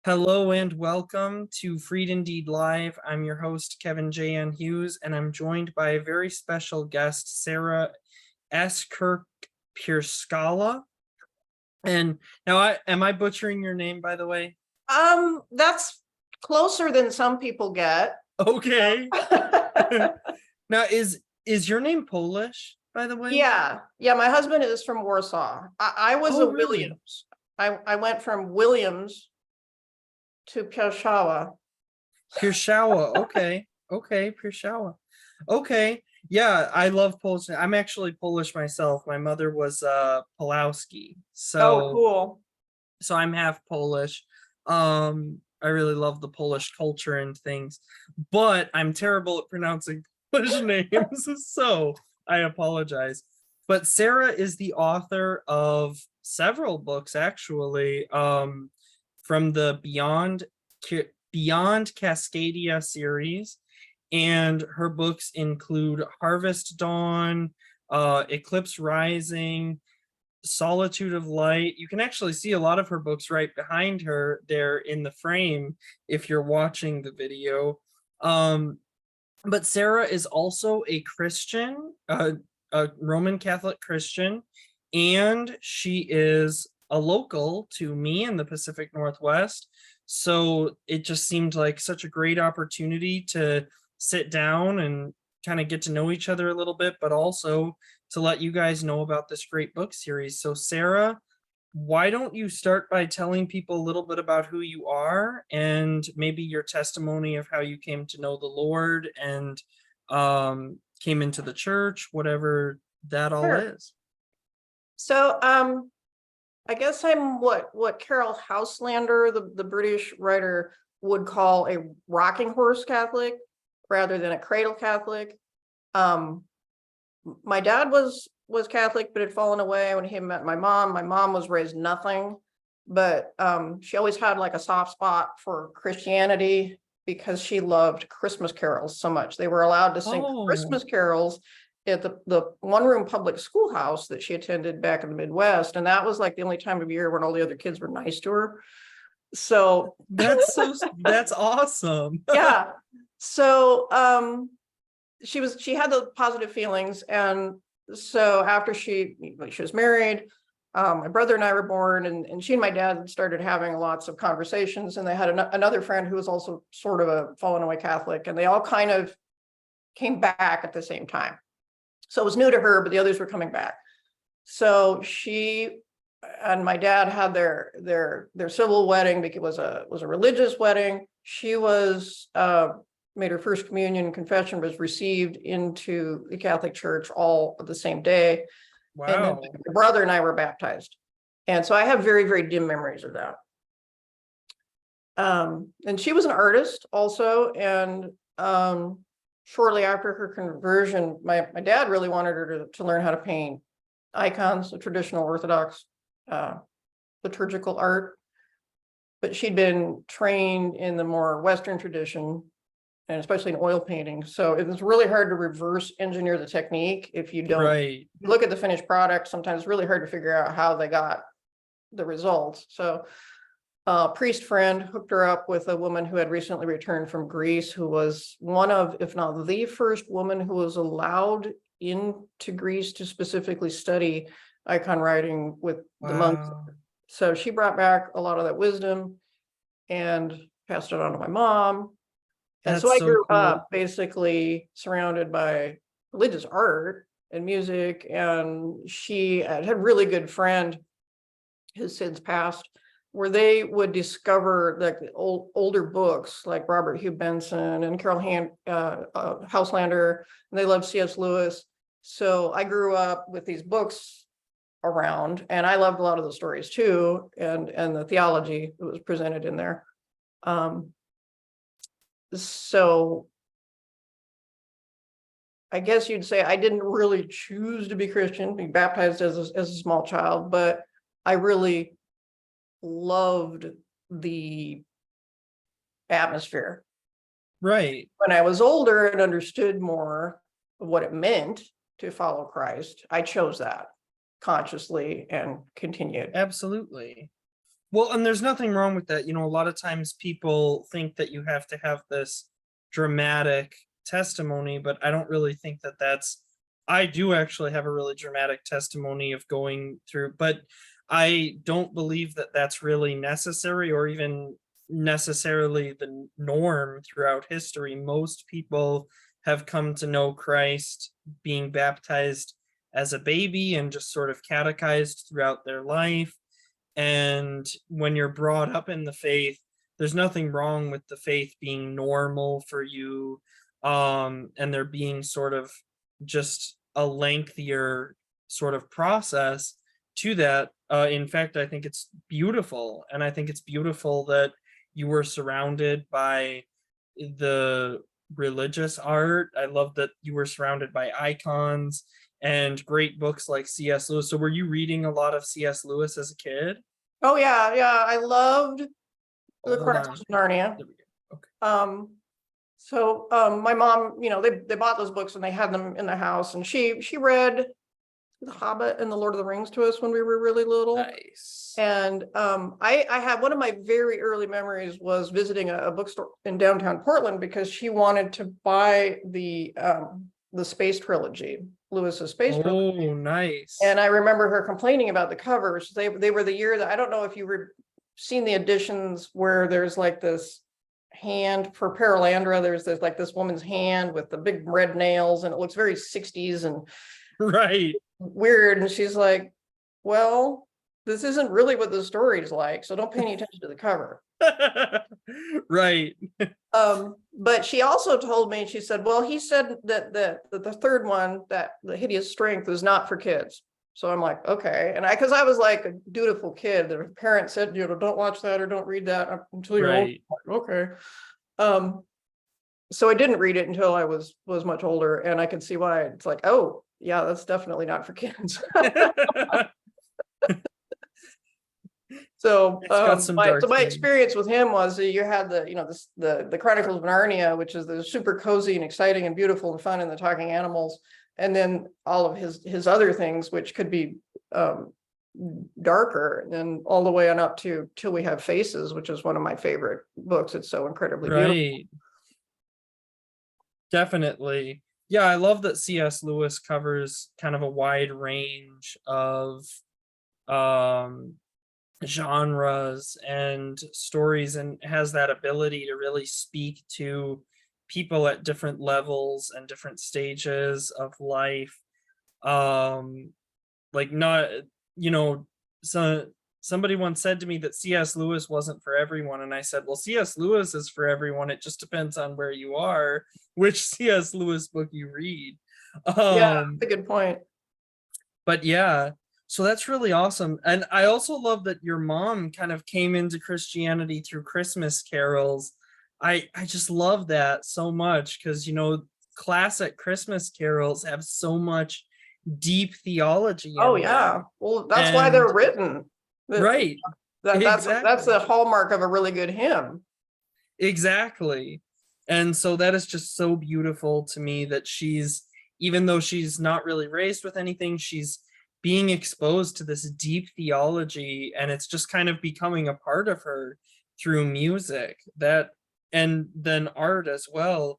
Hello and welcome to Freed Indeed Live. I'm your host, Kevin J. N. Hughes, and I'm joined by a very special guest, Sarah S. Kirk Pierzchala. And now, am I butchering your name, by the way? That's closer than some people get. Okay. Now, is your name Polish, by the way? Yeah. My husband is from Warsaw. I was Oh, a really? Williams. I went from Williams to Pierzchala. Pierzchala. Okay, Pierzchala. Okay. Yeah, I love Polish. I'm actually Polish myself. My mother was Pulowski. Oh, So cool. so I'm half Polish. I really love the Polish culture and things, but I'm terrible at pronouncing Polish names, so I apologize. But Sarah is the author of several books, actually, from the Beyond Cascadia series, and her books include Harvest Dawn, Eclipse Rising, Solitude of Light. You can actually see a lot of her books right behind her there in the frame if you're watching the video. But Sarah is also a Christian, a Roman Catholic Christian, and she is a local to me in the Pacific Northwest. So it just seemed like such a great opportunity to sit down and kind of get to know each other a little bit, but also to let you guys know about this great book series. So, Sarah, why don't you start by telling people a little bit about who you are and maybe your testimony of how you came to know the Lord and came into the church, whatever that all Sure. is. So, I guess I'm what Carol Houselander, the British writer, would call a rocking horse Catholic rather than a cradle Catholic. My dad was Catholic, but had fallen away when he met my mom. My mom was raised nothing, but she always had like a soft spot for Christianity because she loved Christmas carols so much. They were allowed to sing Christmas carols at the one-room public schoolhouse that she attended back in the Midwest, and that was like the only time of year when all the other kids were nice to her. So that's awesome. Yeah. So she had the positive feelings, and so after she was married, my brother and I were born, and she and my dad started having lots of conversations, and they had another friend who was also sort of a fallen away Catholic, and they all kind of came back at the same time. So it was new to her, but the others were coming back. So she and my dad had their civil wedding because it was a religious wedding. She was made her first communion, confession, was received into the Catholic Church all the same day. Wow. And then my brother and I were baptized. And so I have very, very dim memories of that. And she was an artist also. And shortly after her conversion, my dad really wanted her to learn how to paint icons, the traditional Orthodox liturgical art. But she'd been trained in the more Western tradition, and especially in oil painting. So it was really hard to reverse engineer the technique if you don't look at the finished product. Sometimes it's really hard to figure out how they got the results. So a priest friend hooked her up with a woman who had recently returned from Greece, who was one of, if not the first woman who was allowed into Greece to specifically study icon writing with the monks. So she brought back a lot of that wisdom and passed it on to my mom. And so I grew up basically surrounded by religious art and music. And she had a really good friend who's since passed, where they would discover like older books like Robert Hugh Benson and Carol Houselander, and they loved C.S. Lewis. So I grew up with these books around, and I loved a lot of the stories too, and the theology that was presented in there. So I guess you'd say I didn't really choose to be Christian, be baptized as a small child, but I really loved the atmosphere. Right. When I was older and understood more of what it meant to follow Christ, I chose that consciously and continued. Absolutely. Well, and there's nothing wrong with that. You know, a lot of times people think that you have to have this dramatic testimony, but I don't really think that that's, I do actually have a really dramatic testimony of going through, but I don't believe that that's really necessary or even necessarily the norm throughout history. Most people have come to know Christ being baptized as a baby and just sort of catechized throughout their life. And when you're brought up in the faith, there's nothing wrong with the faith being normal for you, and there being sort of just a lengthier sort of process to that. In fact, I think it's beautiful, and I think it's beautiful that you were surrounded by the religious art. I love that you were surrounded by icons and great books like C.S. Lewis. So were you reading a lot of C.S. Lewis as a kid? Oh yeah, yeah. I loved the Hold on. Chronicles of Narnia. There we go. Okay. My mom, they bought those books and they had them in the house, and she read The Hobbit and The Lord of the Rings to us when we were really little. Nice. And I have one of my very early memories was visiting a bookstore in downtown Portland because she wanted to buy the Space Trilogy, Lewis's Space Trilogy. Oh, nice. And I remember her complaining about the covers. They were the year that, I don't know if you were seen the editions where there's like this hand for Paralandra. There's like this woman's hand with the big red nails, and it looks very 60s and right. weird. And she's like, well, this isn't really what the story's like, so don't pay any attention to the cover. right. But she also told me, she said, well, he said that the third one, that The Hideous Strength, is not for kids. So I'm like, okay. And because I was like a dutiful kid, that her parents said, don't watch that or don't read that until you're right. old. Okay. So I didn't read it until I was much older, and I could see why. It's like, oh yeah, that's definitely not for kids. So my experience with him was you had the Chronicles of Narnia, which is the super cozy and exciting and beautiful and fun, and the talking animals, and then all of his other things, which could be darker, and then all the way on up to Till We Have Faces, which is one of my favorite books. It's so incredibly beautiful. Definitely. Yeah, I love that C.S. Lewis covers kind of a wide range of genres and stories, and has that ability to really speak to people at different levels and different stages of life. Like, not, so somebody once said to me that C.S. Lewis wasn't for everyone, and I said, well, C.S. Lewis is for everyone. It just depends on where you are, which C.S. Lewis book you read. Yeah, that's a good point. But yeah, so that's really awesome. And I also love that your mom kind of came into Christianity through Christmas carols. I just love that so much, because classic Christmas carols have so much deep theology. Oh yeah, well, that's why they're written. Right. That's the hallmark of a really good hymn. Exactly. And so that is just so beautiful to me, that even though she's not really raised with anything, she's being exposed to this deep theology, and it's just kind of becoming a part of her through music, and then art as well.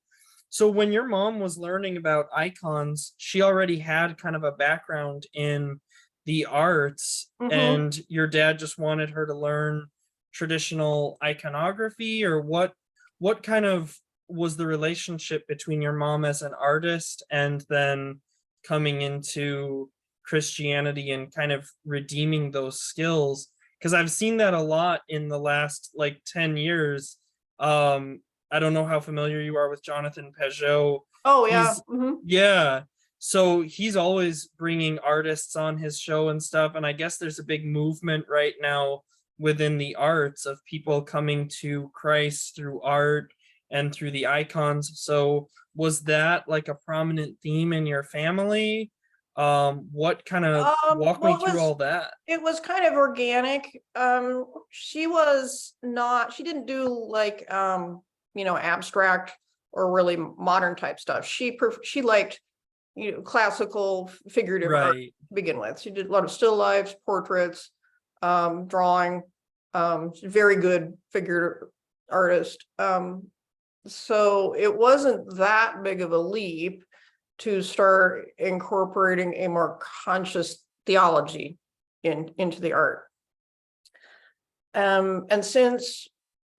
So when your mom was learning about icons, she already had kind of a background in the arts, and your dad just wanted her to learn traditional iconography, or what kind of was the relationship between your mom as an artist and then coming into Christianity and kind of redeeming those skills? Because I've seen that a lot in the last like 10 years. I don't know how familiar you are with Jonathan Peugeot. Oh yeah. Yeah. So he's always bringing artists on his show and stuff. And I guess there's a big movement right now within the arts of people coming to Christ through art and through the icons. So was that like a prominent theme in your family? What kind of walk me through all that? It was kind of organic. She didn't do like abstract or really modern type stuff. She liked classical figurative art to begin with. She did a lot of still lifes, portraits, drawing. She's a very good figure artist. So it wasn't that big of a leap to start incorporating a more conscious theology into the art. And since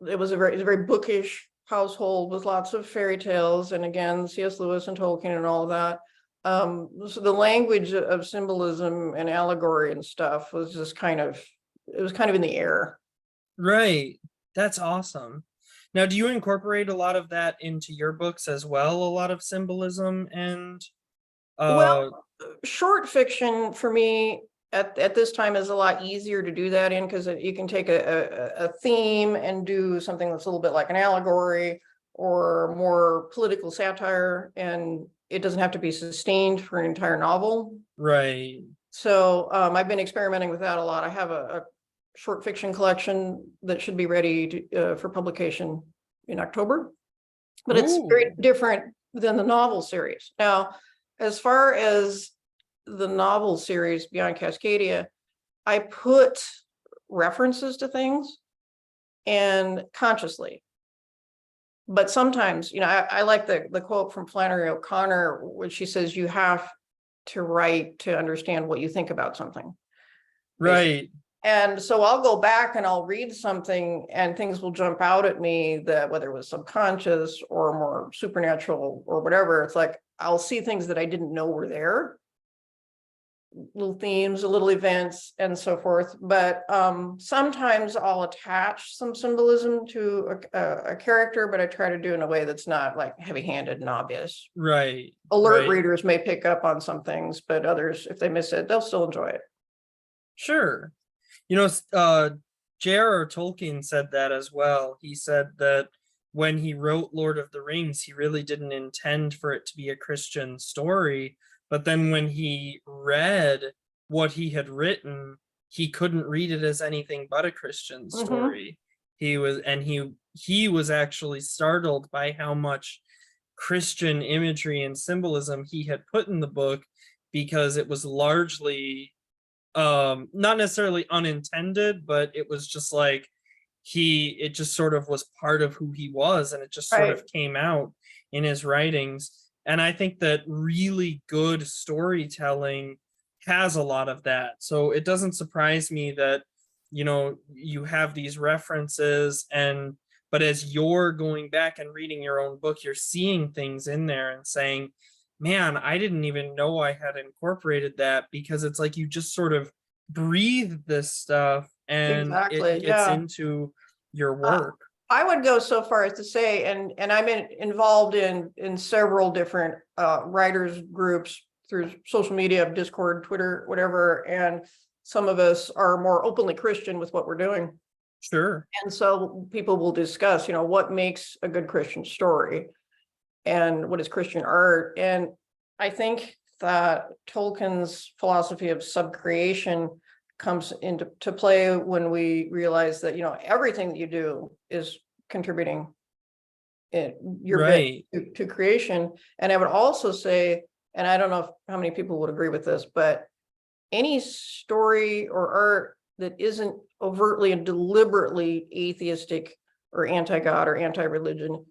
it was a very bookish household with lots of fairy tales, and again, C.S. Lewis and Tolkien and all of that, so the language of symbolism and allegory and stuff was just kind of in the air. Right. That's awesome. Now, do you incorporate a lot of that into your books as well? A lot of symbolism and Well, short fiction for me at this time is a lot easier to do that in, because you can take a theme and do something that's a little bit like an allegory or more political satire, and it doesn't have to be sustained for an entire novel. right. So I've been experimenting with that a lot. I have a short fiction collection that should be ready for publication in October, but it's very Ooh. different than the novel series. Now, as far as the novel series Beyond Cascadia, I put references to things and consciously. But sometimes, I like the quote from Flannery O'Connor, which she says, you have to write to understand what you think about something. Right. And so I'll go back and I'll read something and things will jump out at me, that whether it was subconscious or more supernatural or whatever, it's like I'll see things that I didn't know were there, little themes, little events and so forth. But sometimes I'll attach some symbolism to a character, but I try to do it in a way that's not like heavy-handed and obvious. Right. Alert right. readers may pick up on some things, but others, if they miss it, they'll still enjoy it. Sure. J.R.R. Tolkien said that as well. He said that when he wrote Lord of the Rings, he really didn't intend for it to be a Christian story. But then when he read what he had written, he couldn't read it as anything but a Christian story. He was actually startled by how much Christian imagery and symbolism he had put in the book, because it was largely not necessarily unintended, but it was just like it just sort of was part of who he was, and it just sort of came out in his writings. And I think that really good storytelling has a lot of that. So it doesn't surprise me that you have these references, but as you're going back and reading your own book, you're seeing things in there and saying, man, I didn't even know I had incorporated that, because it's like you just sort of breathe this stuff and it gets into your work. I would go so far as to say, and I'm involved in several different writers groups through social media, Discord, Twitter, whatever, and some of us are more openly Christian with what we're doing. Sure. And so people will discuss, what makes a good Christian story and what is Christian art. And I think that Tolkien's philosophy of subcreation comes into play when we realize that, everything that you do is contributing your bit to creation. And I would also say, and I don't know how many people would agree with this, but any story or art that isn't overtly and deliberately atheistic or anti-God or anti-religion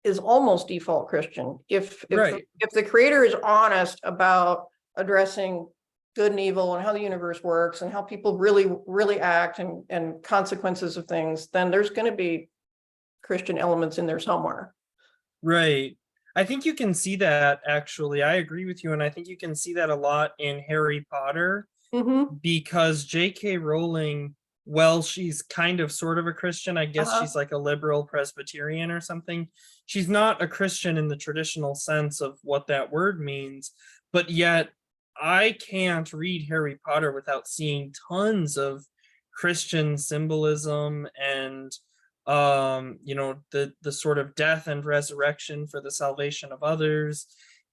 is almost default Christian. If the creator is honest about addressing good and evil and how the universe works and how people really act and consequences of things, then there's going to be Christian elements in there somewhere. Right. I think you can see that, actually. I agree with you. And I think you can see that a lot in Harry Potter, because J.K. Rowling, well, she's kind of sort of a Christian. I guess she's like a liberal Presbyterian or something. She's not a Christian in the traditional sense of what that word means, but yet I can't read Harry Potter without seeing tons of Christian symbolism and the sort of death and resurrection for the salvation of others.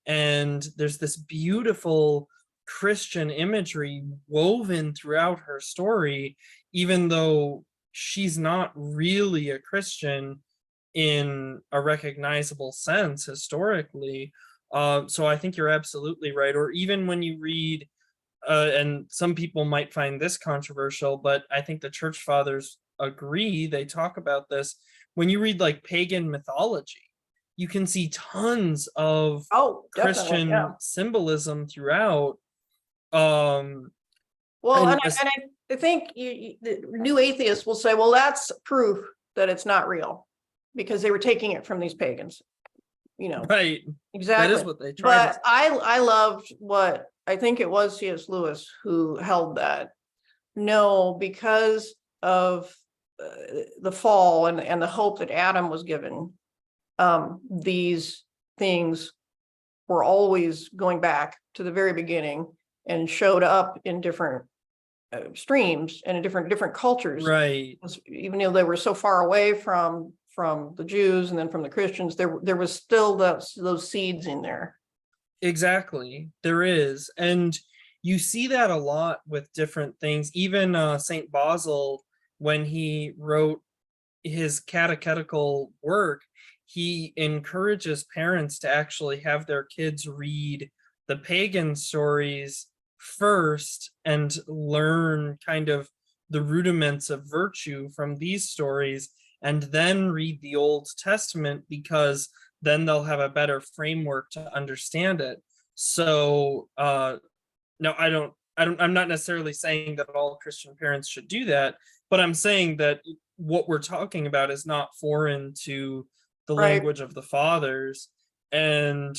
And there's this beautiful Christian imagery woven throughout her story, even though she's not really a Christian in a recognizable sense historically. So I think you're absolutely right. Or even when you read and some people might find this controversial, but I think the church fathers agree. They talk about this. When you read like pagan mythology, you can see tons of Oh, definitely, yeah. Christian symbolism throughout. Um, Well, and I think the new atheists will say, well, that's proof that it's not real because they were taking it from these pagans, right, that is exactly. what they try to. But I loved what I think it was C.S. Lewis who held that. No, because of the fall and the hope that Adam was given, these things were always going back to the very beginning and showed up in different streams and in different cultures. Right. Even though they were so far away from the Jews and then from the Christians, there was still those seeds in there. Exactly. There is. And you see that a lot with different things. Even St. Basil, when he wrote his catechetical work, he encourages parents to actually have their kids read the pagan stories first and learn kind of the rudiments of virtue from these stories, and then read the Old Testament, because then they'll have a better framework to understand it. So no, I'm not necessarily saying that all Christian parents should do that, but I'm saying that what we're talking about is not foreign to the Right. language of the fathers. And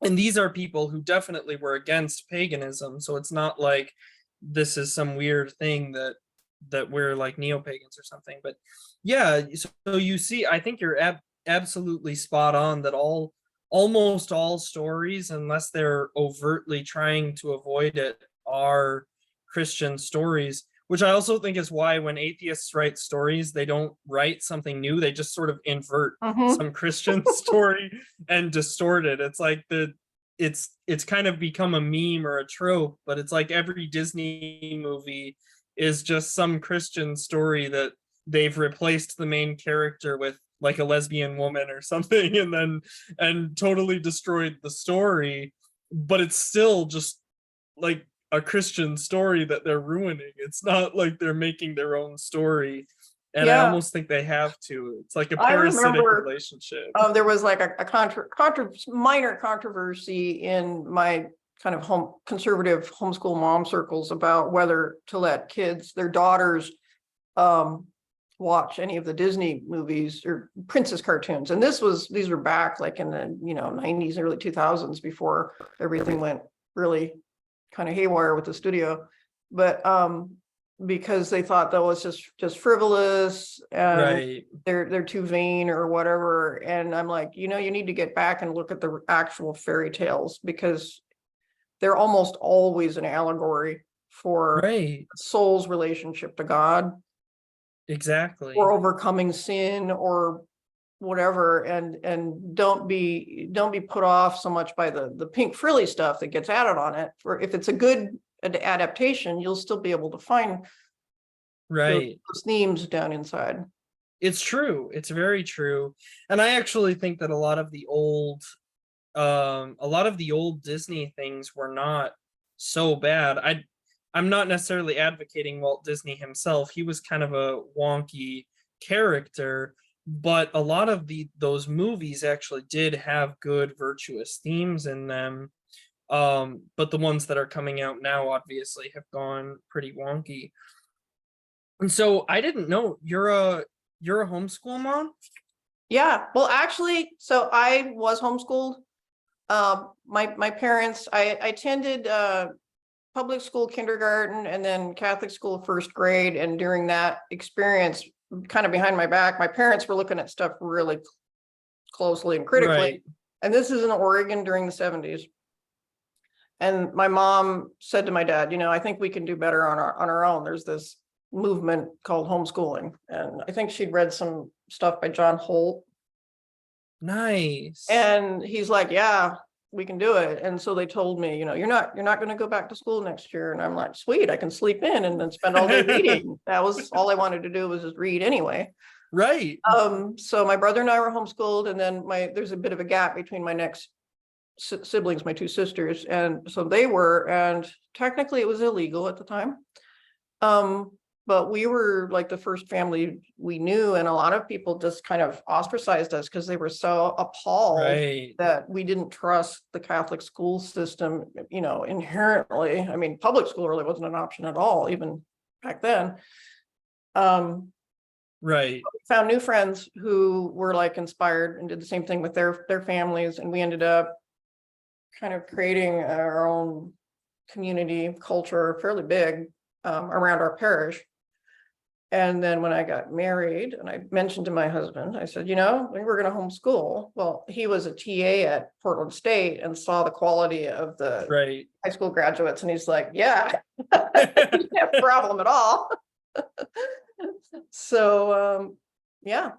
these are people who definitely were against paganism, so it's not like this is some weird thing that we're like neo-pagans or something. But yeah, so you see, I think you're absolutely spot on that almost all stories, unless they're overtly trying to avoid it, are Christian stories, which I also think is why when atheists write stories, they don't write something new. They just sort of invert some Christian story and distort it. It's like it's kind of become a meme or a trope, but it's like every Disney movie is just some Christian story that they've replaced the main character with like a lesbian woman or something, and totally destroyed the story, but it's still just like a Christian story that they're ruining. It's not like they're making their own story. And I Yeah, almost think they have to. It's like a I parasitic remember relationship. there was like a minor controversy in my kind of conservative homeschool mom circles about whether to let their daughters, watch any of the Disney movies or princess cartoons. And these were back like in the 90s, early 2000s, before everything went really kind of haywire with the studio. But because they thought that was just frivolous and Right. they're too vain or whatever. And I'm like, you need to get back and look at the actual fairy tales, because they're almost always an allegory for Right. soul's relationship to God, Exactly. or overcoming sin or whatever. And don't be put off so much by the pink frilly stuff that gets added on it. For if it's a good adaptation, you'll still be able to find Right. those themes down inside. It's true. It's very true. And I actually think that a lot of the old Disney things were not so bad. I'm not necessarily advocating Walt Disney himself. He was kind of a wonky character, but a lot of those movies actually did have good virtuous themes in them. But the ones that are coming out now obviously have gone pretty wonky. And so I didn't know you're a homeschool mom? Yeah, well, actually, so I was homeschooled. My parents, I attended public school kindergarten and then Catholic school first grade. And during that experience, kind of behind my back, my parents were looking at stuff really closely and critically. Right. And this is in Oregon during the 70s. And my mom said to my dad, I think we can do better on our own. There's this movement called homeschooling. And I think she'd read some stuff by John Holt. Nice. And he's like, yeah, we can do it. And so they told me, you're not going to go back to school next year. And I'm like, sweet, I can sleep in and then spend all day reading. That was all I wanted to do, was just read anyway. Right. So my brother and I were homeschooled, and then there's a bit of a gap between my next siblings, my two sisters, and so they were, and technically it was illegal at the time. But we were like the first family we knew, and a lot of people just kind of ostracized us because they were so appalled Right. that we didn't trust the Catholic school system, inherently. I mean, public school really wasn't an option at all, even back then. Right. Found new friends who were like inspired and did the same thing with their families, and we ended up kind of creating our own community culture, fairly big, around our parish. And then when I got married and I mentioned to my husband, I said, we're going to homeschool. Well, he was a TA at Portland State and saw the quality of the Right. high school graduates. And he's like, yeah, no problem at all. So, yeah.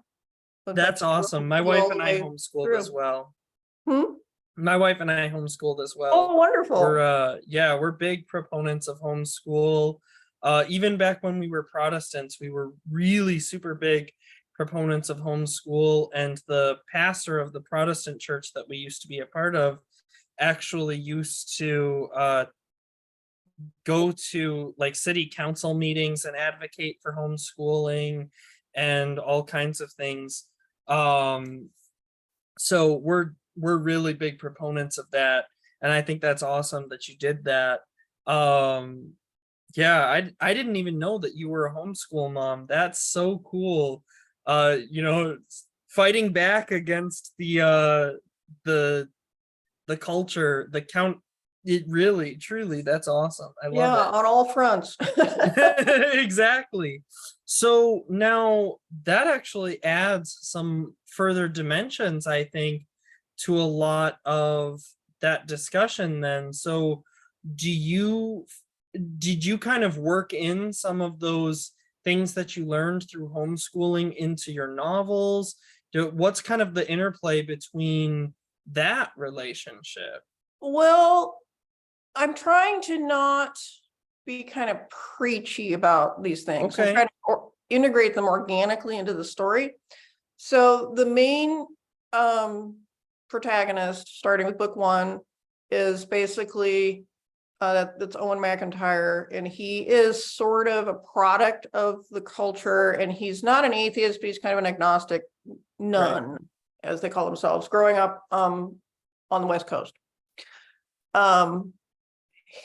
That's awesome. My wife and I homeschooled as well. Hmm? My wife and I homeschooled as well. Oh, wonderful. We're big proponents of homeschool. Even back when we were Protestants, we were really super big proponents of homeschool, and the pastor of the Protestant church that we used to be a part of actually used to go to like city council meetings and advocate for homeschooling and all kinds of things. So we're really big proponents of that, and I think that's awesome that you did that. Yeah, I didn't even know that you were a homeschool mom. That's so cool. Fighting back against the culture, the count. It really, truly, that's awesome. I love on all fronts. it. Exactly. So now that actually adds some further dimensions, I think, to a lot of that discussion then. So did you kind of work in some of those things that you learned through homeschooling into your novels? What's kind of the interplay between that relationship? Well, I'm trying to not be kind of preachy about these things. Okay. I'm trying to integrate them organically into the story. So the main protagonist, starting with book one, is basically that's Owen McIntyre, and he is sort of a product of the culture, and he's not an atheist, but he's kind of an agnostic nun, right, as they call themselves, growing up on the West Coast.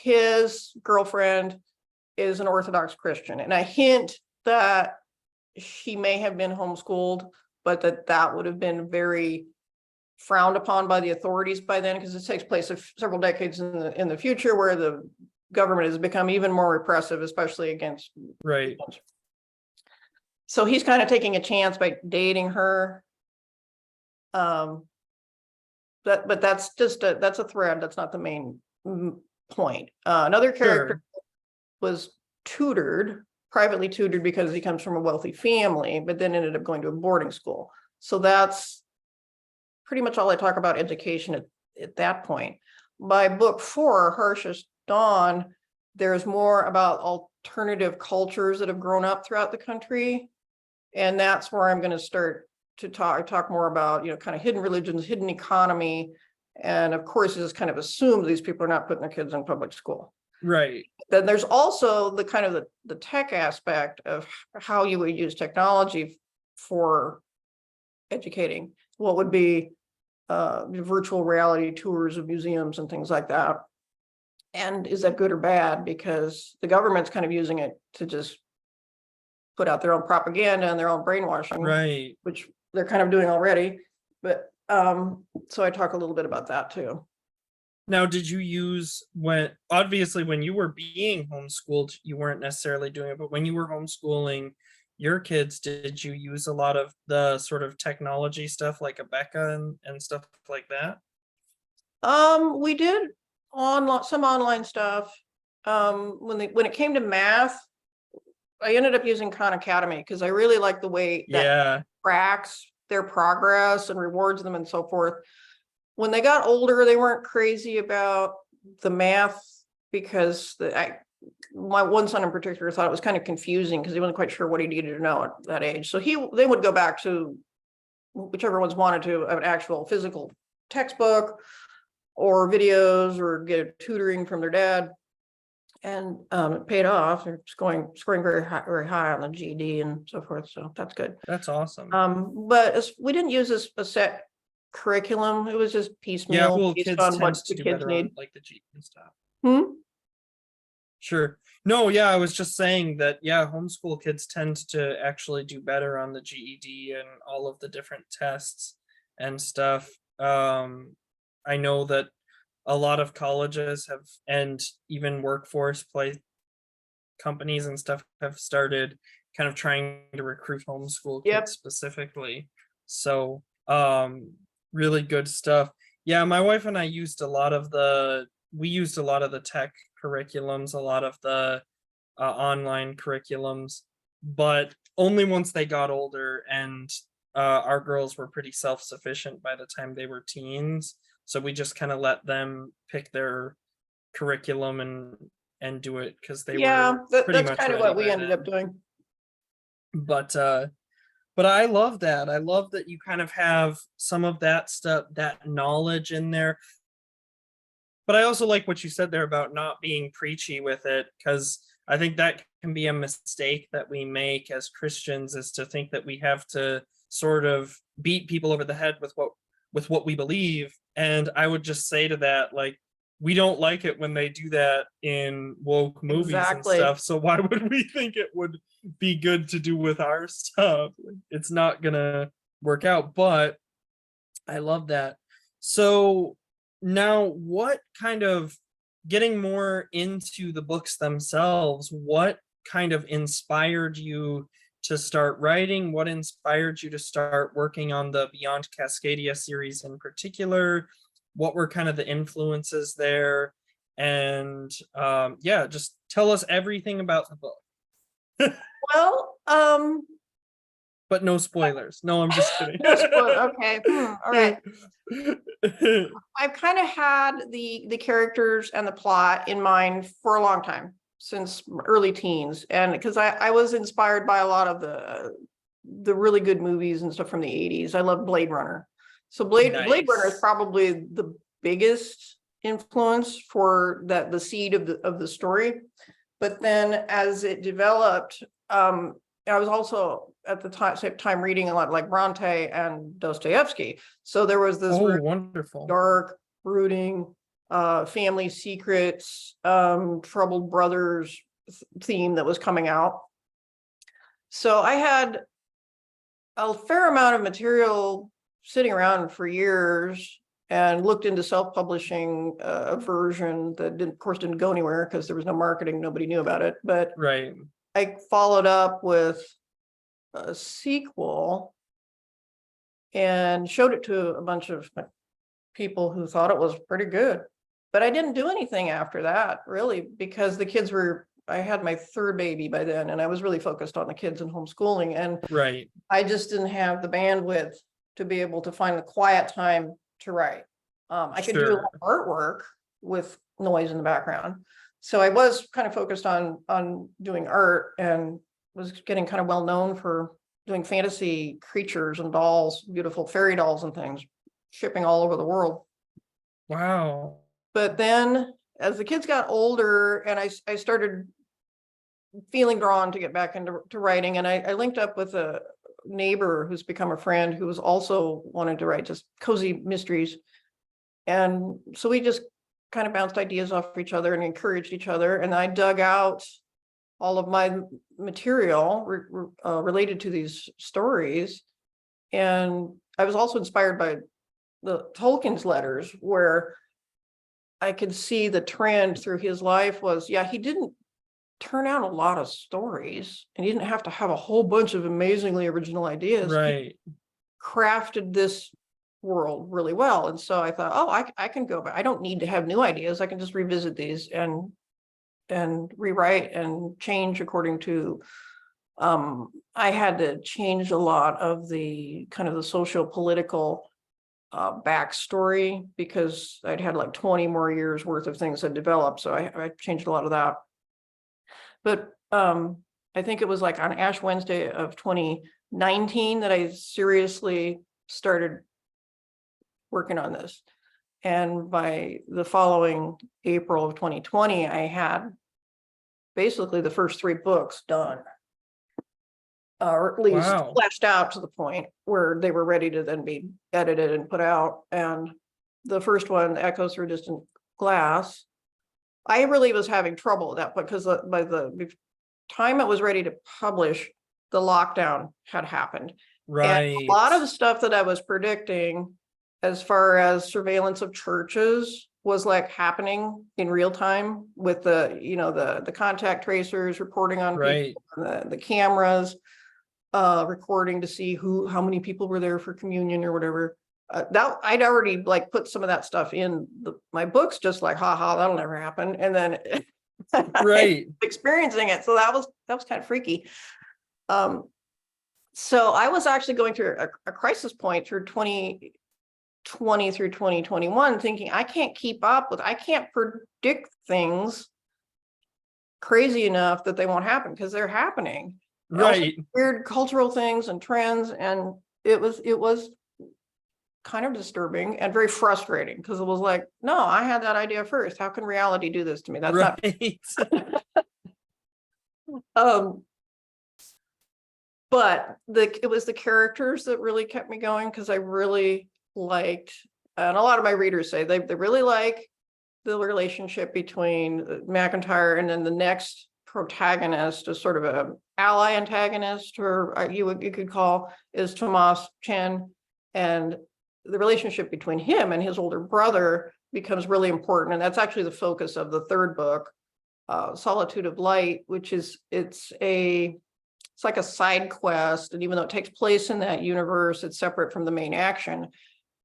His girlfriend is an Orthodox Christian, and I hint that she may have been homeschooled, but that would have been very frowned upon by the authorities by then, because it takes place several decades in the future, where the government has become even more repressive, especially against. Right. So he's kind of taking a chance by dating her. But that's just that's a thread. That's not the main point. Another character was privately tutored because he comes from a wealthy family, but then ended up going to a boarding school. So that's pretty much all I talk about education at that point. By book 4, Harshest Dawn, there's more about alternative cultures that have grown up throughout the country. And that's where I'm going to start to talk more about, kind of hidden religions, hidden economy. And of course, it's kind of assumed these people are not putting their kids in public school. Right. Then there's also the kind of the tech aspect of how you would use technology for educating. What would be virtual reality tours of museums and things like that. And is that good or bad? Because the government's kind of using it to just put out their own propaganda and their own brainwashing, right, which they're kind of doing already. But so I talk a little bit about that too. Now, did you use when you were being homeschooled, you weren't necessarily doing it, but when you were homeschooling your kids, did you use a lot of the sort of technology stuff like Abeka and stuff like that? We did some online stuff. When it came to math, I ended up using Khan Academy because I really like the way that tracks their progress and rewards them and so forth. When they got older, they weren't crazy about the math because my one son in particular thought it was kind of confusing because he wasn't quite sure what he needed to know at that age. So they would go back to whichever ones wanted to an actual physical textbook, or videos or get tutoring from their dad. And it paid off. They're scoring very high on the GED and so forth. So that's good. That's awesome. But we didn't use a set curriculum. It was just Yeah, piecemeal cool. based Kids on tend what to the do kids better need. on like the GED and stuff. Sure. No, yeah, I was just saying that, yeah, homeschool kids tend to actually do better on the GED and all of the different tests and stuff. I know that a lot of colleges have, and even workforce play companies and stuff have started kind of trying to recruit homeschool Yep. kids specifically. So, really good stuff. Yeah, my wife and I used a lot of the tech curriculums, a lot of the online curriculums, but only once they got older, and our girls were pretty self-sufficient by the time they were teens. So we just kind of let them pick their curriculum and do it because they were pretty that's much kind of ready what we by ended then. up doing. But I love that. I love that you kind of have some of that stuff, that knowledge in there. But I also like what you said there about not being preachy with it, because I think that can be a mistake that we make as Christians, is to think that we have to sort of beat people over the head with what we believe. And I would just say to that, like, we don't like it when they do that in woke movies Exactly. and stuff. So why would we think it would be good to do with our stuff? It's not gonna work out. But I love that. So now, what kind of, getting more into the books themselves, what kind of inspired you to start writing? What inspired you to start working on the Beyond Cascadia series in particular? What were kind of the influences there? And yeah, just tell us everything about the book. Well, But no spoilers. No, I'm just kidding. no spoiler. Okay. All right. I've kind of had the characters and the plot in mind for a long time, since early teens, and because I was inspired by a lot of the really good movies and stuff from the 80s. I love Blade Runner. So Blade Runner is Nice. probably the biggest influence for the seed of the story. But then as it developed, I was also at the same time reading a lot like Bronte and Dostoevsky. So there was this Oh, wonderful. dark, brooding, family secrets, troubled brothers theme that was coming out. So I had a fair amount of material sitting around for years, and looked into self-publishing a version that of course didn't go anywhere because there was no marketing, nobody knew about it. But Right. I followed up with a sequel and showed it to a bunch of people who thought it was pretty good. But I didn't do anything after that, really, because the kids I had my third baby by then, and I was really focused on the kids and homeschooling. And Right. I just didn't have the bandwidth to be able to find the quiet time to write. I could do a lot of artwork with noise in the background. So I was kind of focused on doing art, and was getting kind of well known for doing fantasy creatures and dolls, beautiful fairy dolls and things, shipping all over the world. Wow. But then as the kids got older and I started feeling drawn to get back into writing, and I linked up with a neighbor who's become a friend who was also wanted to write just cozy mysteries. And so we just kind of bounced ideas off each other and encouraged each other. And I dug out all of my material related to these stories. And I was also inspired by the Tolkien's letters, where I could see the trend through his life was, yeah, he didn't turn out a lot of stories, and he didn't have to have a whole bunch of amazingly original ideas. Right. He crafted this world really well. And so I thought, oh, I can go back. I don't need to have new ideas. I can just revisit these and rewrite and change according to, I had to change a lot of the kind of the socio-political backstory, because I'd had like 20 more years worth of things that developed. So I changed a lot of that. But I think it was like on Ash Wednesday of 2019 that I seriously started working on this. And by the following April of 2020, I had basically the first 3 books done. Or at least Wow. fleshed out to the point where they were ready to then be edited and put out. And the first one, Echoes Through Distant Glass, I really was having trouble with that because by the time it was ready to publish, the lockdown had happened. And a lot of the stuff that I was predicting as far as surveillance of churches was like happening in real time with the contact tracers reporting on people, the cameras, recording to see how many people were there for communion or whatever. That I'd already like put some of that stuff in my books, just like, haha, that'll never happen. And then experiencing it. So that was kind of freaky. So I was actually going through a crisis point through 2020 through 2021, thinking I can't predict things crazy enough that they won't happen because they're happening. Weird cultural things and trends, and it was kind of disturbing and very frustrating because it was like, no, I had that idea first. How can reality do this to me? That's not. But it was the characters that really kept me going, because I really liked, and a lot of my readers say they really like the relationship between McIntyre and then the next protagonist, is sort of a ally antagonist, or you could call, is Tomas Chen. And the relationship between him and his older brother becomes really important. And that's actually the focus of the 3rd book, Solitude of Light, which is, it's like a side quest. And even though it takes place in that universe, it's separate from the main action.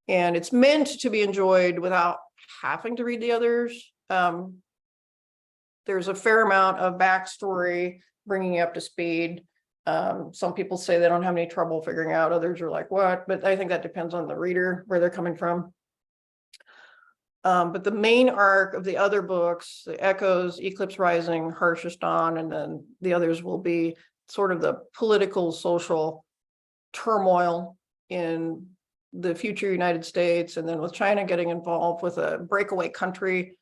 And it's meant to be enjoyed without having to read the others. There's a fair amount of backstory bringing you up to speed. Some people say they don't have any trouble figuring out. Others are like, what? But I think that depends on the reader, where they're coming from. But the main arc of the other books, the Echoes, Eclipse Rising, Harshest Dawn, and then the others will be sort of the political, social turmoil in the future United States, and then with China getting involved with a breakaway country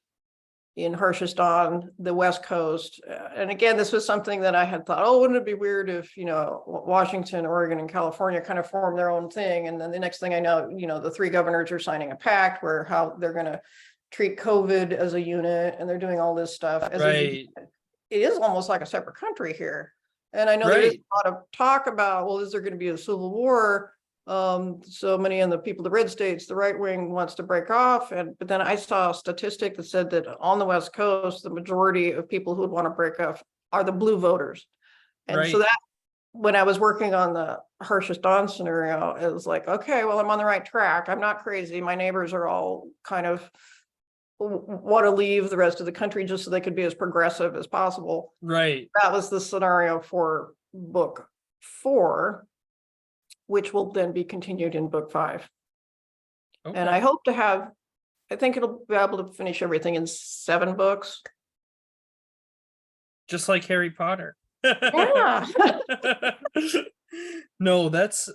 in Harshest Dawn, the West Coast. And again, this was something that I had thought, oh, wouldn't it be weird if, Washington, Oregon, and California kind of form their own thing? And then the next thing I know, the 3 governors are signing a pact where how they're going to treat COVID as a unit, and they're doing all this stuff as a unit. It is almost like a separate country here. And I know there is a lot of talk about, well, is there going to be a civil war? So many of the people, the red states, the right wing wants to break off. But then I saw a statistic that said that on the West Coast, the majority of people who would want to break off are the blue voters. And so that, when I was working on the Harshest Dawn scenario, it was like, okay, well, I'm on the right track. I'm not crazy. My neighbors are all kind of want to leave the rest of the country just so they could be as progressive as possible. That was the scenario for book 4, which will then be continued in book 5. And I hope to I think it'll be able to finish everything in 7 books. Just like Harry Potter. Yeah. No, that's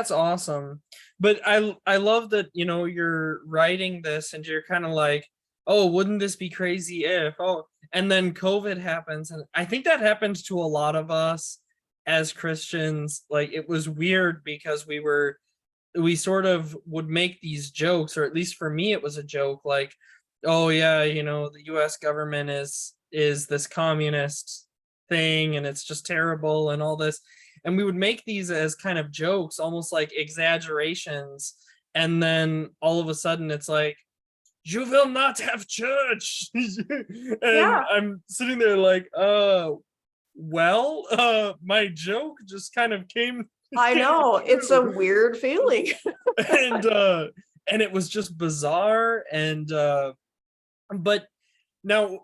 awesome. But I love that, you're writing this and you're kind of like, oh, wouldn't this be crazy if, and then COVID happens. And I think that happens to a lot of us as Christians. Like, it was weird because we sort of would make these jokes, or at least for me, it was a joke, like, oh yeah, the US government is this communist thing, and it's just terrible and all this. And we would make these as kind of jokes, almost like exaggerations. And then all of a sudden it's like, you will not have church. And I'm sitting there like, my joke just kind of came. I know, it's a weird feeling. and it was just bizarre. And but now,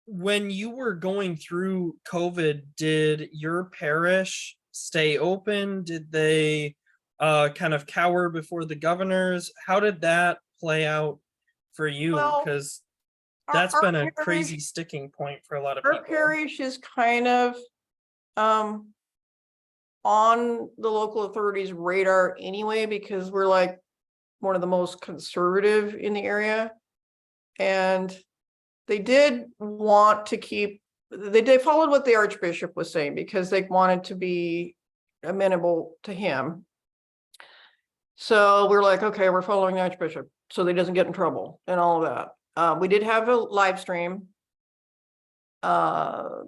when you were going through COVID, did your parish stay open? Did they kind of cower before the governors? How did that play out for you? Because that's been a crazy sticking point for a lot of people. Our parish is kind of on the local authorities' radar anyway, because we're like one of the most conservative in the area. And they did want to keep, they followed what the Archbishop was saying because they wanted to be amenable to him. So we're like, okay, we're following the Archbishop so that he doesn't get in trouble and all of that. We did have a live stream, but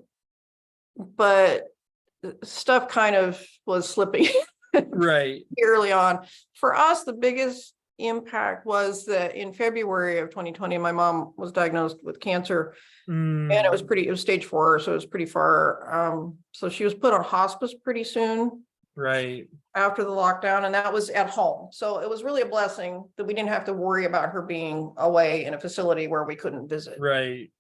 stuff kind of was slipping Right. early on. For us, the biggest impact was that in February of 2020, my mom was diagnosed with cancer, and it was stage 4, so it was pretty far. So she was put on hospice pretty soon. Right. After the lockdown, and that was at home. So it was really a blessing that we didn't have to worry about her being away in a facility where we couldn't visit. Right.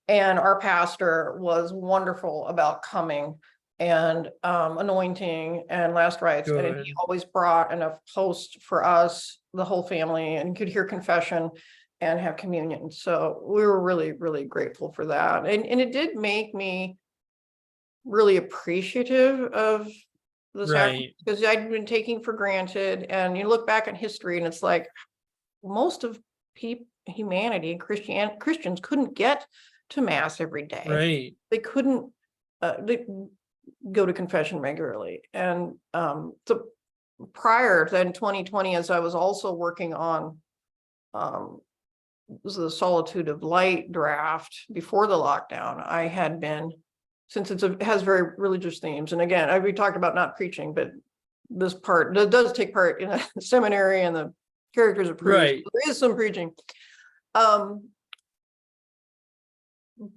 And our pastor was wonderful about coming and anointing and last rites. And Good. he always brought enough host for us, the whole family, and could hear confession and have communion. So we were really, really grateful for that. And it did make me really appreciative of the Right. because I'd been taking for granted. And you look back in history and it's like most of humanity, Christians couldn't get to mass every day. Right. They couldn't they go to confession regularly. And so prior to 2020, as I was also working on the Solitude of Light draft before the lockdown, I had been, since it has very religious themes. And again, we talked about not preaching, but this part does take part in a seminary and the characters are preached. Right. There is some preaching.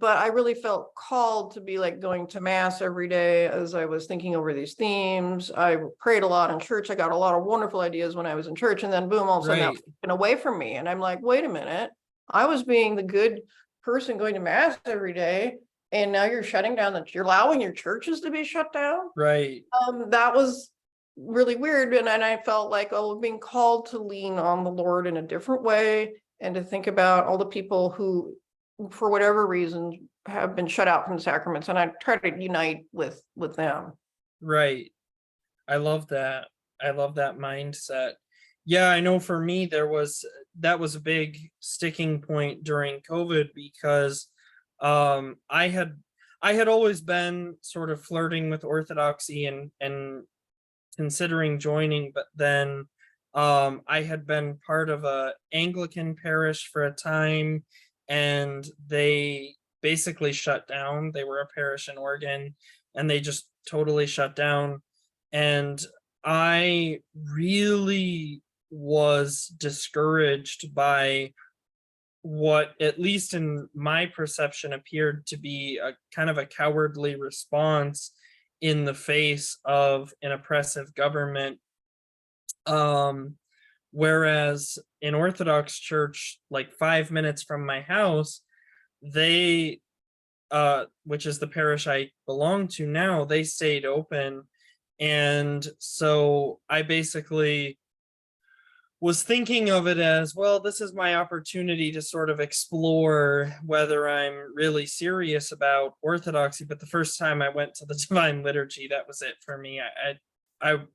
But I really felt called to be like going to mass every day as I was thinking over these themes. I prayed a lot in church. I got a lot of wonderful ideas when I was in church, and then boom, all of a sudden that was taken away from me. And I'm like, wait a minute, I was being the good person going to mass every day. And now you're shutting down you're allowing your churches to be shut down. Right. That was really weird. And I felt like, being called to lean on the Lord in a different way and to think about all the people who, for whatever reason, have been shut out from the sacraments. And I try to unite with them. Right. I love that. I love that mindset. Yeah, I know for me, that was a big sticking point during COVID because I had always been sort of flirting with Orthodoxy and considering joining, but then I had been part of a Anglican parish for a time, and they basically shut down. They were a parish in Oregon, and they just totally shut down. And I really was discouraged by what, at least in my perception, appeared to be a kind of a cowardly response in the face of an oppressive government. Whereas in Orthodox Church, like 5 minutes from my house, they, which is the parish I belong to now, they stayed open. And so I basically was thinking of it as, well, this is my opportunity to sort of explore whether I'm really serious about Orthodoxy. But the first time I went to the Divine Liturgy, that was it for me.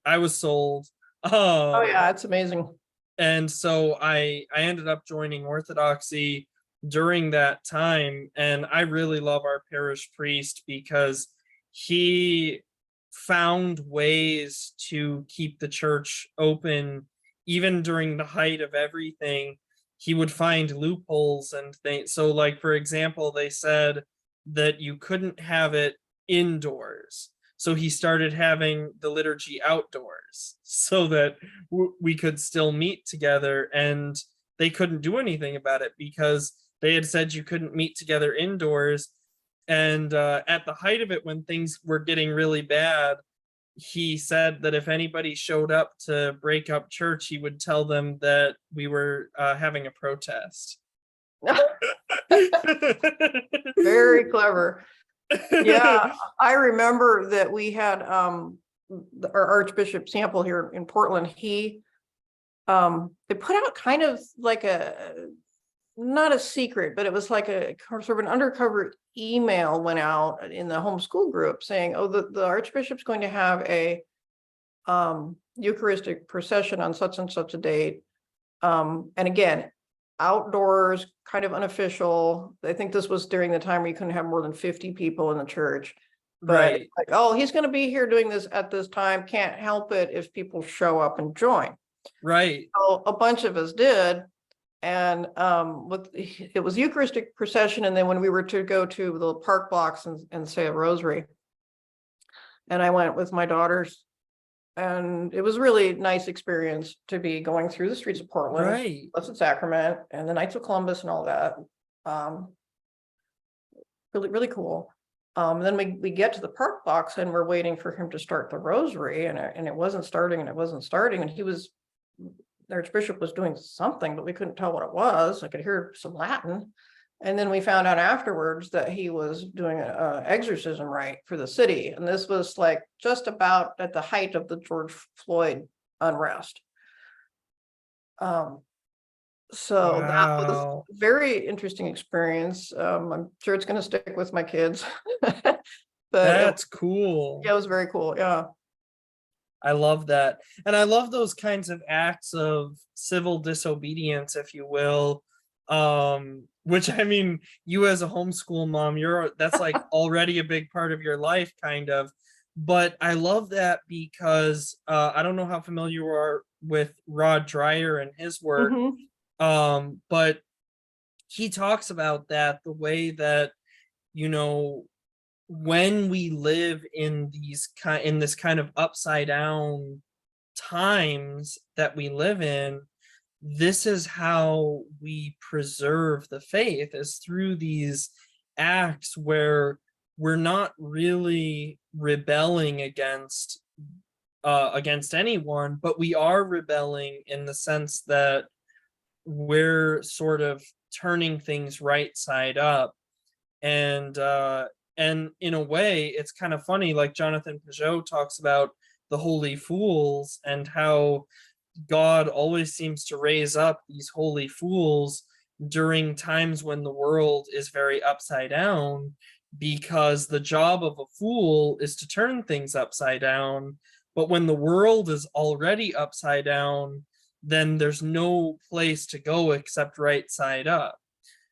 I was sold. Oh yeah, it's amazing. And so I ended up joining Orthodoxy during that time. And I really love our parish priest because he found ways to keep the church open. Even during the height of everything, he would find loopholes and things. So like, for example, they said that you couldn't have it indoors. So he started having the liturgy outdoors so that we could still meet together, and they couldn't do anything about it because they had said you couldn't meet together indoors. And at the height of it, when things were getting really bad, he said that if anybody showed up to break up church, he would tell them that we were having a protest. Very clever. Yeah, I remember that we had our Archbishop Sample here in Portland. He they put out kind of like not a secret, but it was like a sort of an undercover email went out in the homeschool group saying, oh, the Archbishop's going to have a Eucharistic procession on such and such a date. And again, outdoors, kind of unofficial. I think this was during the time where you couldn't have more than 50 people in the church. But Right. like, oh, he's going to be here doing this at this time. Can't help it if people show up and join. Right. So a bunch of us did. And it was Eucharistic procession. And then when we were to go to the park blocks and say a rosary, and I went with my daughters, and it was really nice experience to be going through the streets of Portland, Right. Blessed Sacrament, and the Knights of Columbus and all that. Really, really cool. Then we get to the park box and we're waiting for him to start the rosary, and it wasn't starting, and the Archbishop was doing something, but we couldn't tell what it was. I could hear some Latin. And then we found out afterwards that he was doing an exorcism rite for the city. And this was like just about at the height of the George Floyd unrest. So that was Wow. a very interesting experience. I'm sure it's going to stick with my kids. But That's cool. yeah, it was very cool. Yeah. I love that. And I love those kinds of acts of civil disobedience, if you will. Which I mean, you as a homeschool mom, that's like already a big part of your life, kind of. But I love that because I don't know how familiar you are with Rod Dreyer and his work. Mhm. But he talks about that, the way that, you know, when we live in this kind of upside down times that we live in, this is how we preserve the faith, is through these acts where we're not really rebelling against anyone, but we are rebelling in the sense that we're sort of turning things right side up. And in a way, it's kind of funny, like Jonathan Peugeot talks about the holy fools and how God always seems to raise up these holy fools during times when the world is very upside down, because the job of a fool is to turn things upside down. But when the world is already upside down, then there's no place to go except right side up.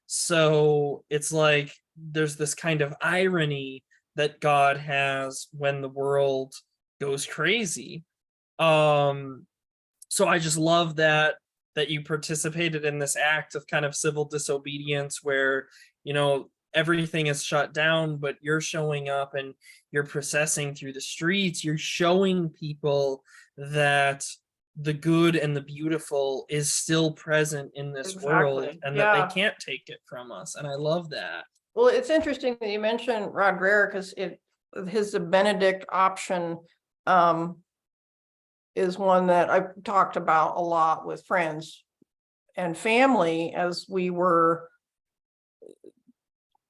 So it's like there's this kind of irony that God has when the world goes crazy. So I just love that you participated in this act of kind of civil disobedience where, everything is shut down, but you're showing up and you're processing through the streets. You're showing people that the good and the beautiful is still present in this world, Exactly. and that they Yeah. can't take it from us. And I love that. Well, it's interesting that you mentioned Rod Dreher, because his Benedict option is one that I've talked about a lot with friends and family, as we were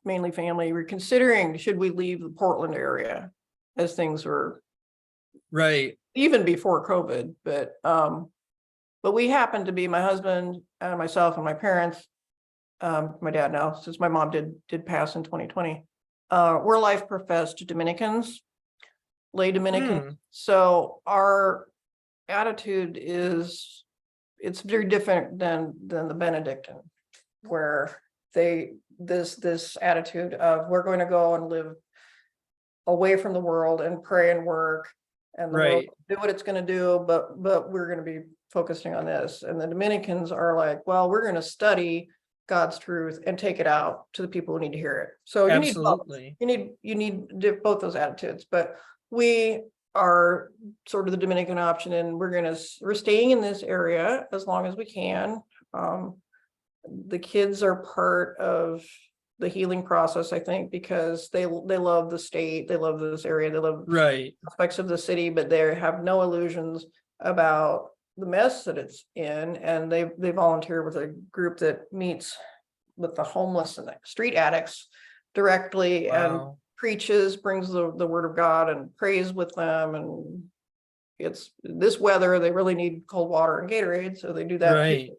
mainly family. We're considering, should we leave the Portland area, as things were Right. even before COVID. But we happened to be, my husband and myself and my parents, my dad now, since my mom did pass in 2020, we're life professed Dominicans, lay Dominican. So our attitude it's very different than the Benedictine, where this attitude of, we're going to go and live away from the world and pray and work, and the world Right. will do what it's going to do, but we're going to be focusing on this. And the Dominicans are like, well, we're going to study God's truth and take it out to the people who need to hear it. So you need both. Absolutely. You need both those attitudes. But we are sort of the Dominican option, and we're staying in this area as long as we can. The kids are part of the healing process, I think, because they love the state, they love this area, they love Right. aspects of the city, but they have no illusions about the mess that it's in. And they volunteer with a group that meets with the homeless and the street addicts directly, and Wow. brings the word of God and prays with them. And it's this weather, they really need cold water and Gatorade, so they do that too. Right.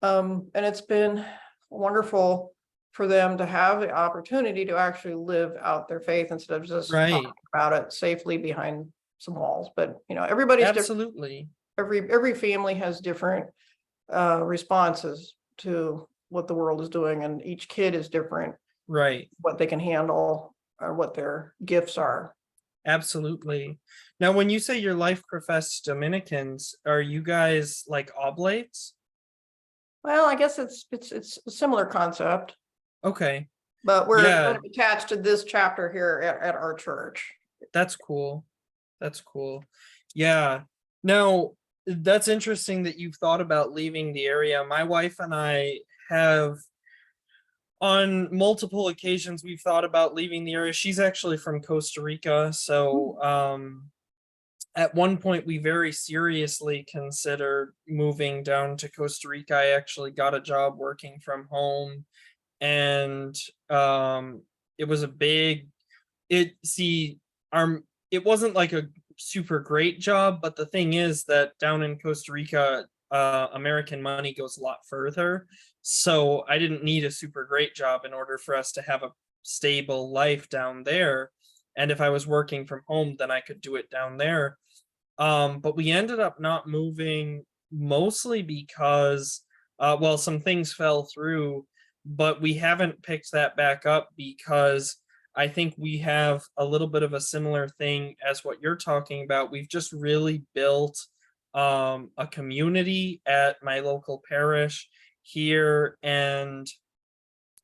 And it's been wonderful for them to have the opportunity to actually live out their faith instead of just Right. talking about it safely behind some walls. But everybody's different. Absolutely. Every family has different responses to what the world is doing, and each kid is different, Right. what they can handle or what their gifts are. Absolutely. Now, when you say your life professed Dominicans, are you guys like oblates? Well, I guess it's a similar concept, Okay. but we're Yeah, kind of attached to this chapter here at our church. that's cool. That's cool. Yeah. Now, that's interesting that you've thought about leaving the area. My wife and I have, on multiple occasions, we've thought about leaving the area. She's actually from Costa Rica, so at one point we very seriously considered moving down to Costa Rica. I actually got a job working from home, and it was a big, it see our it wasn't like a super great job, but the thing is that down in Costa Rica, American money goes a lot further. So I didn't need a super great job in order for us to have a stable life down there. And if I was working from home, then I could do it down there. But we ended up not moving, mostly because, well, some things fell through, but we haven't picked that back up because I think we have a little bit of a similar thing as what you're talking about. We've just really built a community at my local parish here, and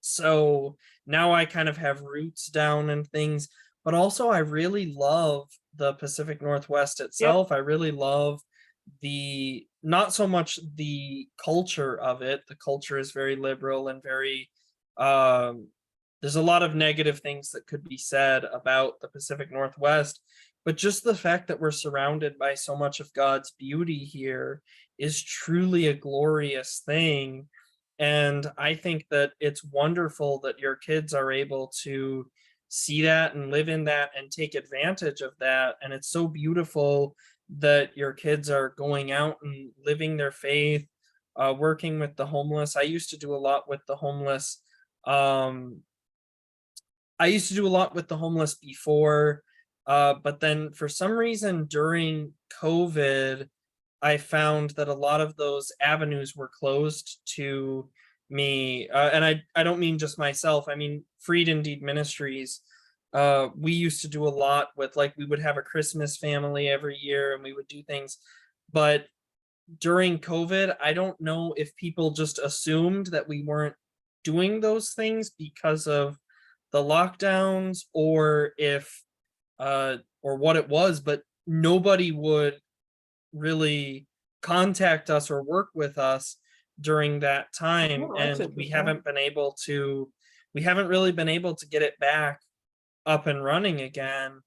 so now I kind of have roots down and things, but also I really love the Pacific Northwest Yep. itself. I really love the, not so much the culture of it. The culture is very liberal and very, there's a lot of negative things that could be said about the Pacific Northwest, but just the fact that we're surrounded by so much of God's beauty here is truly a glorious thing. And I think that it's wonderful that your kids are able to see that and live in that and take advantage of that. And it's so beautiful that your kids are going out and living their faith, working with the homeless. I used to do a lot with the homeless. I used to do a lot with the homeless before, but then for some reason during COVID, I found that a lot of those avenues were closed to me. And I don't mean just myself, I mean Freed Indeed Ministries. We used to do a lot with, like, we would have a Christmas family every year and we would do things. But during COVID, I don't know if people just assumed that we weren't doing those things because of the lockdowns, or if or what it was, but nobody would really contact us or work with us during that time. Oh, that's And we interesting. haven't really been able to get it back up and running again.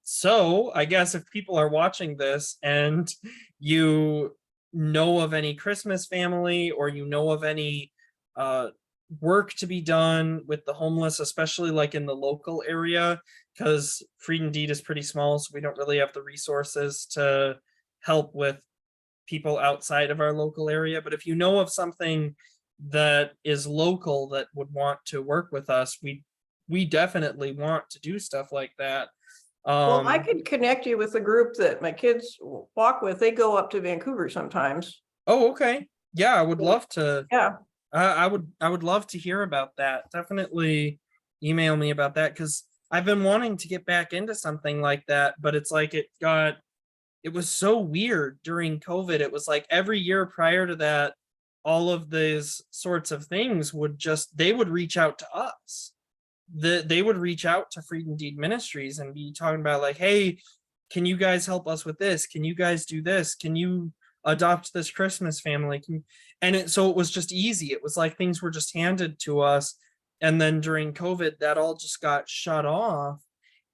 So I guess if people are watching this and you know of any Christmas family, or you know of any uh work to be done with the homeless, especially like in the local area, because Freed Indeed is pretty small, so we don't really have the resources to help with people outside of our local area. But if you know of something that is local that would want to work with us, we definitely want to do stuff like that. Well, I could connect you with the group that my kids walk with. They go up to Vancouver sometimes. Oh, okay. Yeah, I would love to. Yeah. I would love to hear about that. Definitely email me about that, because I've been wanting to get back into something like that, but it's like it was so weird during COVID. It was like every year prior to that, all of these sorts of things they would reach out to us. They would reach out to Freed Indeed Ministries and be talking about, like, hey, can you guys help us with this? Can you guys do this? Can you adopt this Christmas family? So it was just easy. It was like things were just handed to us. And then during COVID, that all just got shut off.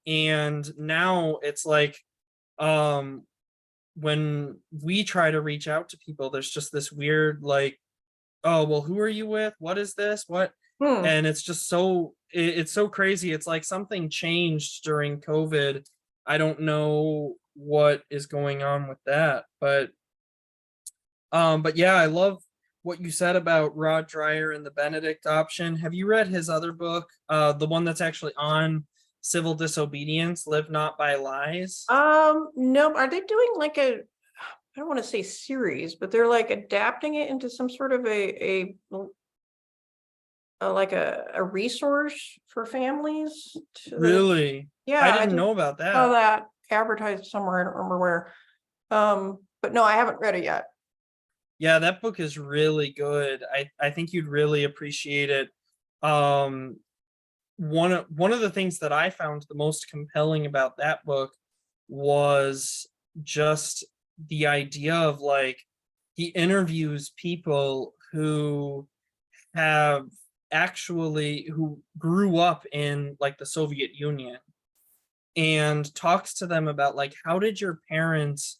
And now it's like, when we try to reach out to people, there's just this weird, like, oh, well, who are you with? What is this? What? And it's just it's so crazy. It's like something changed during COVID. I don't know what is going on with that, but yeah, I love what you said about Rod Dreyer and the Benedict option. Have you read his other book, the one that's actually on civil disobedience, Live Not by Lies? No, are they doing like don't want to say series, but they're like adapting it into some sort of like a resource for families. Really? Yeah, I I didn't just know about saw that. that advertised somewhere. I don't remember where. But no, I haven't read it yet. Yeah, that book is really good. I think you'd really appreciate it. Um, one of the things that I found the most compelling about that book was just the idea of like he interviews people who have who grew up in like the Soviet Union and talks to them about like how did your parents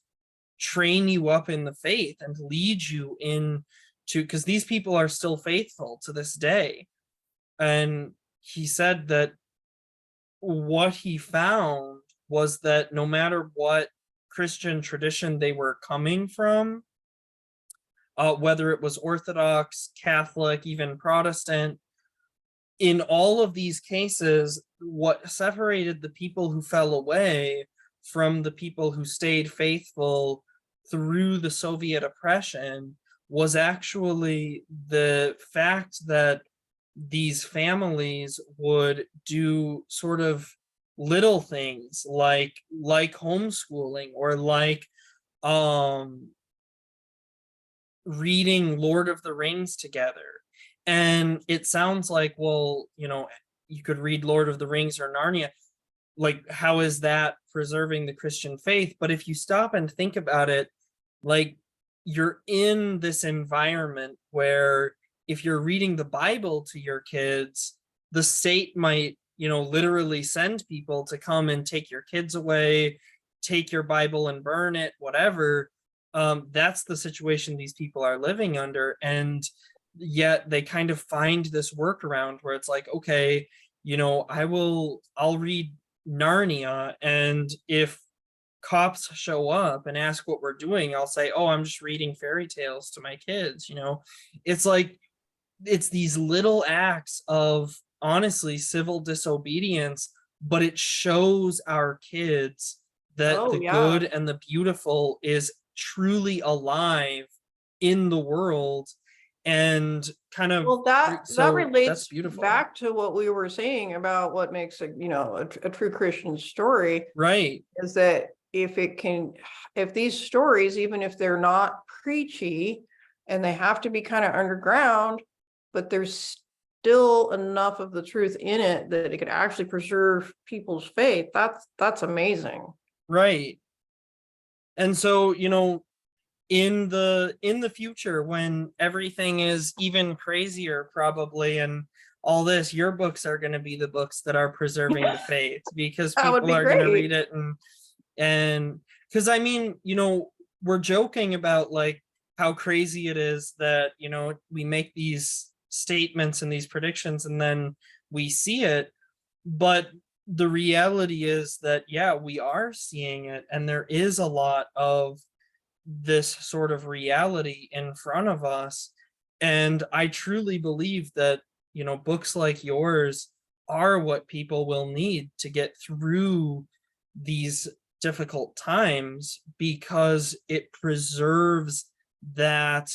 train you up in the faith and lead you into, because these people are still faithful to this day. And he said that what he found was that no matter what Christian tradition they were coming from, whether it was Orthodox, Catholic, even Protestant, in all of these cases, what separated the people who fell away from the people who stayed faithful through the Soviet oppression was actually the fact that these families would do sort of little things like homeschooling or like um reading Lord of the Rings together. And it sounds like, well, you could read Lord of the Rings or Narnia. Like, how is that preserving the Christian faith? But if you stop and think about it, like, you're in this environment where if you're reading the Bible to your kids, the state might, literally send people to come and take your kids away, take your Bible and burn it, whatever. That's the situation these people are living under. And yet they kind of find this workaround where it's like, okay, I'll read Narnia, and if cops show up and ask what we're doing, I'll say, oh, I'm just reading fairy tales to my kids. It's like it's these little acts of honestly civil disobedience, but it shows our kids that Oh the yeah. good and the beautiful is truly alive in the world. And kind of, Well, that so that's relates beautiful. back to what we were saying about what makes a true Christian story, Right. is that if these stories, even if they're not preachy and they have to be kind of underground, but there's still enough of the truth in it that it could actually preserve people's faith, that's amazing. Right. And so, in the future when everything is even crazier probably and all this, your books are going to be the books that are preserving the faith because That would people be are going to read great. it. And because I mean, we're joking about like how crazy it is that we make these statements and these predictions and then we see it, but the reality is that yeah, we are seeing it, and there is a lot of this sort of reality in front of us. And I truly believe that, books like yours are what people will need to get through these difficult times, because it preserves that,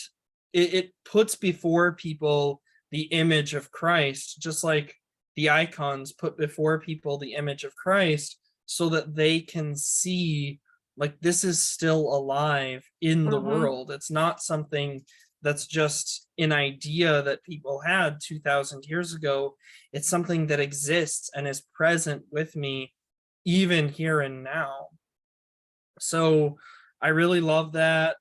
it puts before people the image of Christ, just like the icons put before people the image of Christ, so that they can see like this is still alive in the Mhm. world. It's not something that's just an idea that people had 2000 years ago. It's something that exists and is present with me even here and now. So I really love that.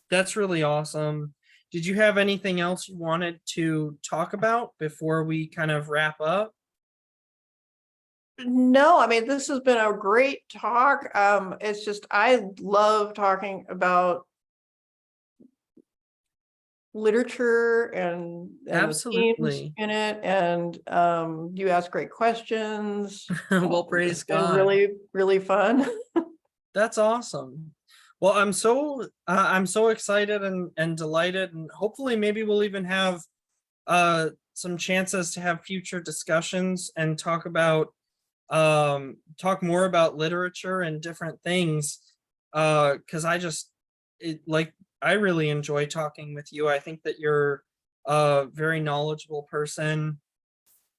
That's really awesome. Did you have anything else you wanted to talk about before we kind of wrap up? No, I mean, this has been a great talk. It's just, I love talking about literature and the themes Absolutely. in it. And you ask great questions. Well, praise It's been God. really, really fun. That's awesome. Well, I'm so excited and delighted, and hopefully maybe we'll even have some chances to have future discussions and talk more about literature and different things. because I really enjoy talking with you. I think that you're a very knowledgeable person,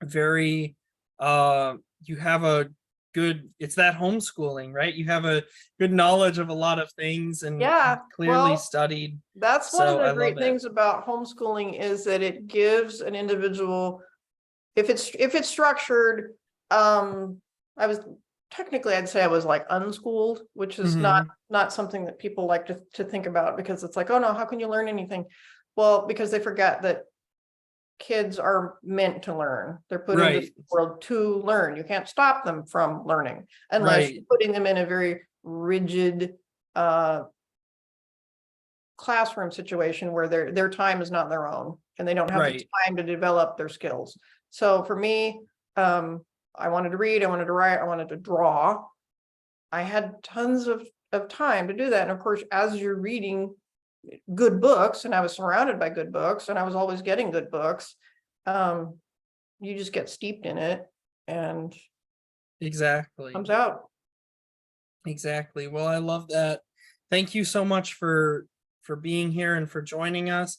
very you have a good, it's that homeschooling, right? You have a good knowledge of a lot of things and Yeah, clearly well, studied. that's one of So the I great love it. things about homeschooling is that it gives an individual, if it's structured, I was technically, I'd say I was like unschooled, which is Hmm. not something that people like to think about, because it's like, oh no, how can you learn anything? Well, because they forget that kids are meant to learn. They're put into the Right, world to learn. You can't stop them from learning unless right, you're putting them in a very rigid classroom situation where their time is not their own and they don't have the right. time to develop their skills. So for me, I wanted to read, I wanted to write, I wanted to draw. I had tons of time to do that. And of course, as you're reading good books, and I was surrounded by good books, and I was always getting good books, you just get steeped in it and Exactly. comes out. Exactly. Well, I love that. Thank you so much for being here and for joining us.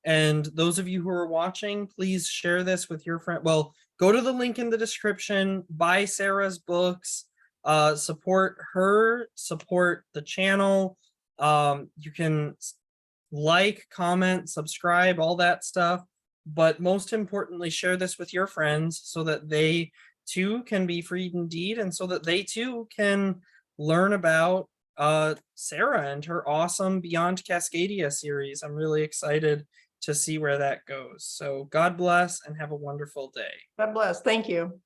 And those of you who are watching, please share this with your friend. Well, go to the link in the description, buy Sarah's books, support her, support the channel. You can like, comment, subscribe, all that stuff. But most importantly, share this with your friends so that they too can be freed indeed, and so that they too can learn about Sarah and her awesome Beyond Cascadia series. I'm really excited to see where that goes. So God bless and have a wonderful day. God bless. Thank you.